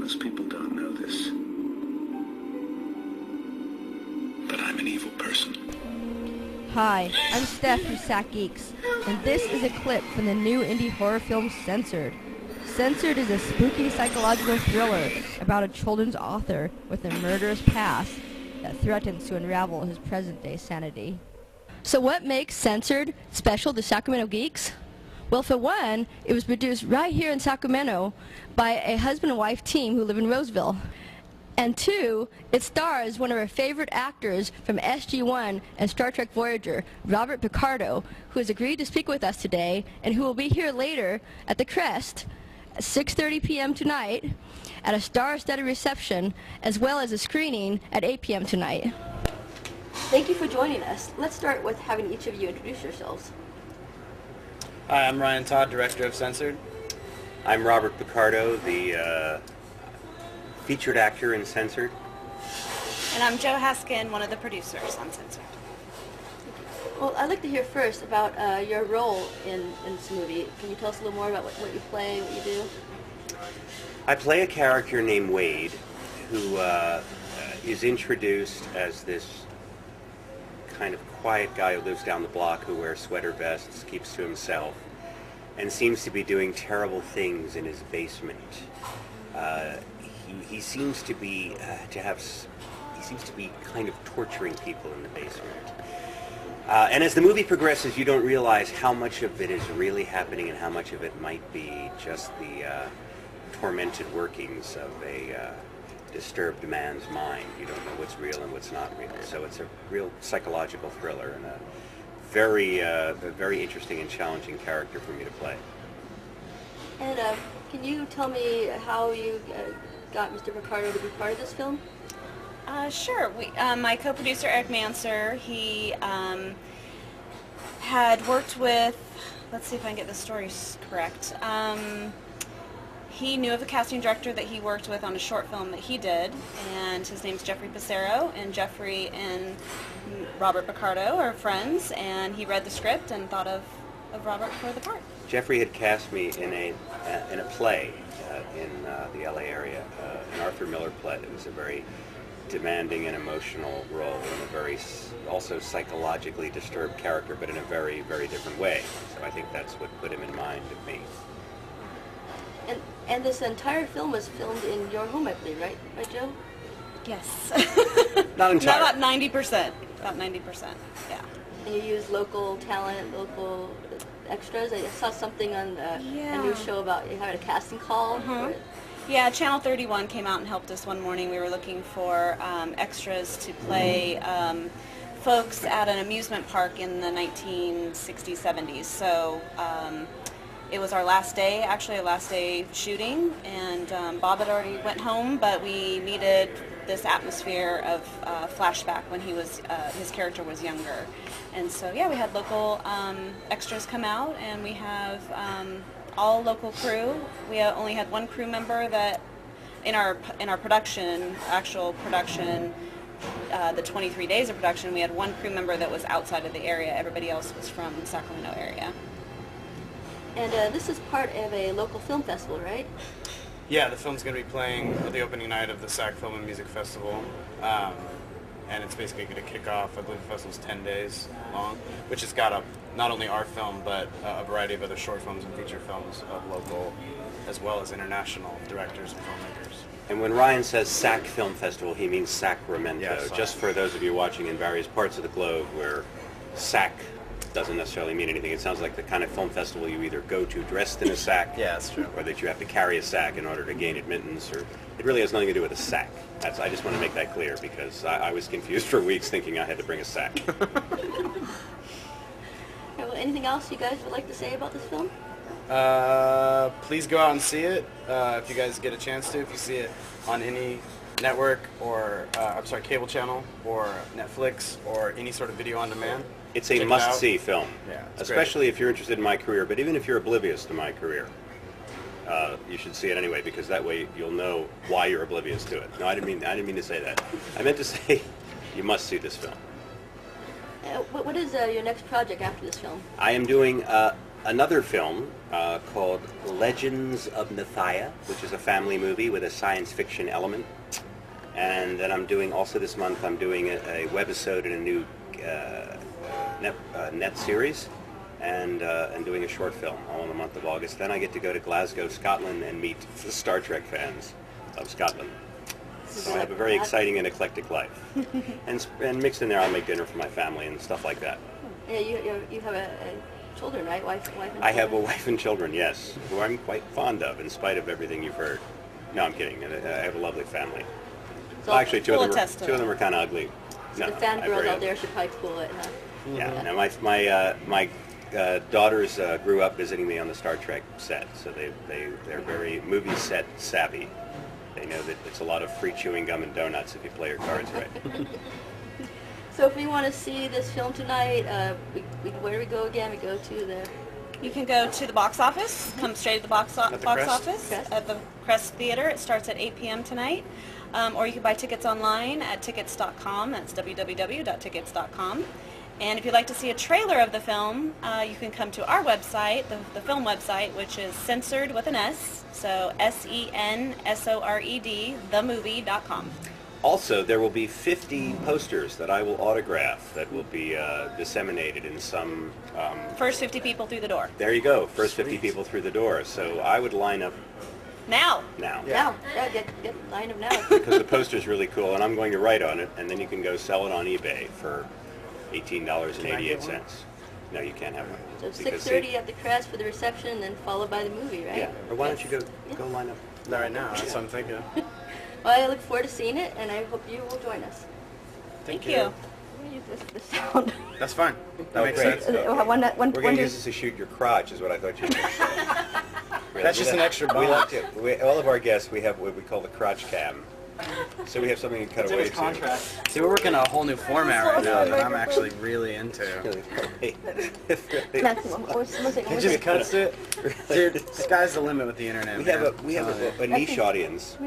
Most people don't know this. But I'm an evil person. Hi, I'm Steph of Sac Geeks, and this is a clip from the new indie horror film Censored. Censored is a spooky psychological thriller about a children's author with a murderous past that threatens to unravel his present-day sanity. So what makes Censored special to Sacramento Geeks? Well, for one, it was produced right here in Sacramento by a husband and wife team who live in Roseville. And two, it stars one of our favorite actors from SG-1 and Star Trek Voyager, Robert Picardo, who has agreed to speak with us today and who will be here later at the Crest at 6:30 p.m. tonight at a star-studded reception, as well as a screening at 8 p.m. tonight. Thank you for joining us. Let's start with having each of you introduce yourselves. Hi, I'm Ryan Todd, director of Censored. I'm Robert Picardo, the featured actor in Censored. And I'm Jo Haskin, one of the producers on Censored. Well, I'd like to hear first about your role in this movie. Can you tell us a little more about what you play, what you do? I play a character named Wade, who is introduced as this kind of quiet guy who lives down the block, who wears sweater vests, keeps to himself, and seems to be doing terrible things in his basement. He seems to be kind of torturing people in the basement. And as the movie progresses, you don't realize how much of it is really happening and how much of it might be just the tormented workings of a disturbed man's mind. You don't know what's real and what's not real. So it's a real psychological thriller and a very interesting and challenging character for me to play. And can you tell me how you got Mr. Picardo to be part of this film? Sure. My co-producer Eric Manser, he had worked with, let's see if I can get the stories correct. He knew of a casting director that he worked with on a short film that he did, and his name's Jeffrey Pissarro, and Jeffrey and Robert Picardo are friends, and he read the script and thought of Robert for the part. Jeffrey had cast me in a play in the LA area, an Arthur Miller play. It was a very demanding and emotional role, and a very also psychologically disturbed character, but in a very, very different way. So I think that's what put him in mind of me. And this entire film was filmed in your home, I believe, right, Jo? Yes. Not entirely. About 90%. About 90%. Yeah. And you use local talent, local extras. I saw something on a new show about you having a casting call. Yeah, Channel 31 came out and helped us one morning. We were looking for extras to play folks at an amusement park in the 1960s, 70s. So it was our last day, actually our last day shooting, and Bob had already went home, but we needed this atmosphere of flashback when he was, his character was younger. And so yeah, we had local extras come out, and we have all local crew. We only had one crew member that in our production, actual production, the 23 days of production, we had one crew member that was outside of the area. Everybody else was from the Sacramento area. And this is part of a local film festival, right? Yeah, the film's going to be playing the opening night of the Sac Film and Music Festival. And it's basically going to kick off, I believe the festival's 10 days long, which has got not only our film, but a variety of other short films and feature films of local as well as international directors and filmmakers. And when Ryan says Sac Film Festival, he means Sacramento. Yes, just for those of you watching in various parts of the globe where Sac doesn't necessarily mean anything. It sounds like the kind of film festival you either go to dressed in a sack, yeah, that's true, or that you have to carry a sack in order to gain admittance, or it really has nothing to do with a sack. I just want to make that clear because I was confused for weeks thinking I had to bring a sack. Well, anything else you guys would like to say about this film? Please go out and see it if you guys get a chance to. If you see it on any network or cable channel or Netflix or any sort of video on demand, it's a must-see film, yeah, especially if you're interested in my career, but even if you're oblivious to my career. You should see it anyway, because that way you'll know why you're oblivious to it. No, I didn't mean to say that. I meant to say you must see this film. What is your next project after this film? I am doing another film called Legends of Nethia, which is a family movie with a science fiction element. And then I'm doing, also this month, I'm doing a webisode in a new net series, and doing a short film all in the month of August. Then I get to go to Glasgow, Scotland, and meet the Star Trek fans of Scotland. So I have a very exciting and eclectic life. and mixed in there, I'll make dinner for my family and stuff like that. Yeah, you have a children, right? Wife and children? I have a wife and children, yes, who I'm quite fond of, in spite of everything you've heard. No, I'm kidding. I have a lovely family. So Well, actually, two We'll of attest to them that. are kind of ugly. the fangirls out there should probably cool it, huh? Yeah. Now my daughters grew up visiting me on the Star Trek set, so they're very movie set savvy. They know that it's a lot of free chewing gum and donuts if you play your cards right. So if we want to see this film tonight, where do we go again? We go to the... You can go to the box office, come straight to the box Crest? office Crest. at the Crest Theater. It starts at 8 p.m. tonight. Or you can buy tickets online at tickets.com. That's www.tickets.com. And if you'd like to see a trailer of the film, you can come to our website, the film website, which is censored with an S, so SENSORED, themovie.com. Also, there will be 50 posters that I will autograph that will be disseminated in some... First 50 people through the door. there you go, first 50 people through the door. So I would line up Now! now. Now, get line up now. Because the poster's really cool, and I'm going to write on it, and then you can go sell it on eBay for $18.88. No, you can't have one. So Because, 6:30 at the Crest for the reception, and then followed by the movie, right? Yeah, or why don't you go line up? Not right now. That's what I'm thinking. Well, I look forward to seeing it, and I hope you will join us. Thank you. Let me use the sound. That's fine. That Oh, makes great. sense. One We're going to day- use this to shoot your crotch, is what I thought you were going to say. Really, That's just an extra We bonus. like to, all of our guests, we have what we call the crotch cam. So we have something to cut away to. See, we're working a whole new format right now that I'm actually really into. Maximum. It just cuts it. Dude, sky's the limit with the internet. We man. have a niche audience.